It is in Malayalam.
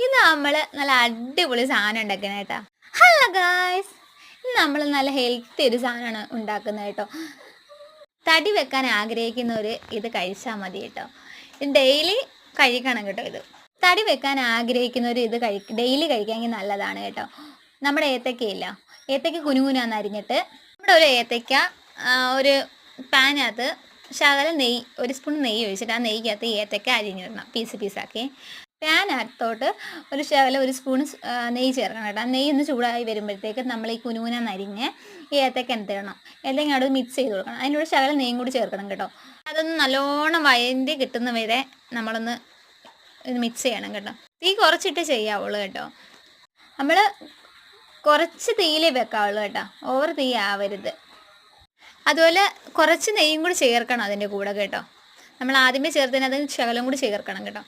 ഇന്ന് നമ്മൾ നല്ല അടിപൊളി സാധനം ഉണ്ടാക്കണം കേട്ടോ. ഹലോ ഗായ്സ്, ഇന്ന് നമ്മൾ നല്ല ഹെൽത്തി ഒരു സാധനമാണ് ഉണ്ടാക്കുന്നത് കേട്ടോ. തടി വെക്കാൻ ആഗ്രഹിക്കുന്നവർ ഇത് കഴിച്ചാൽ മതി കേട്ടോ. ഡെയിലി കഴിക്കണം കേട്ടോ. ഇത് തടി വെക്കാൻ ആഗ്രഹിക്കുന്നവർ ഇത് ഡെയിലി കഴിക്കാമെങ്കിൽ നല്ലതാണ് കേട്ടോ. നമ്മുടെ ഏത്തക്കയില്ല, ഏത്തക്ക കുനുകുനാന്ന് അരിഞ്ഞിട്ട് നമ്മുടെ ഒരു ഏത്തക്ക ഒരു പാനകത്ത് ശകലം നെയ്യ്, ഒരു സ്പൂൺ നെയ്യ് ഒഴിച്ചിട്ട് ആ നെയ്ക്കകത്ത് ഏത്തക്ക അരിഞ്ഞിടണം, പീസാക്കി. പാനകത്തോട്ട് ഒരു സ്പൂൺ നെയ്യ് ചേർക്കണം കേട്ടോ. നെയ്യ് ഒന്ന് ചൂടായി വരുമ്പോഴത്തേക്ക് നമ്മൾ ഈ കുനുകുനാന്ന് അരിഞ്ഞ് ഈ ഏത്തക്ക എന്തിടണം, അല്ലെങ്കിൽ അവിടെ മിക്സ് ചെയ്ത് കൊടുക്കണം. അതിനോട് ശകലം നെയ്യും കൂടി ചേർക്കണം കേട്ടോ. അതൊന്ന് നല്ലോണം വയറ്റി കിട്ടുന്ന വരെ നമ്മളൊന്ന് മിക്സ് ചെയ്യണം കേട്ടോ. തീ കുറച്ചിട്ട് ചെയ്യാവുള്ളൂ കേട്ടോ. നമ്മൾ കുറച്ച് തീയിലേ വെക്കാവുള്ളൂ കേട്ടോ, ഓവർ തീ ആവരുത്. അതുപോലെ കുറച്ച് നെയ്യും കൂടി ചേർക്കണം അതിൻ്റെ കൂടെ കേട്ടോ. നമ്മൾ ആദ്യമേ ചേർത്തതിന് അത് ശകലം കൂടി ചേർക്കണം കേട്ടോ.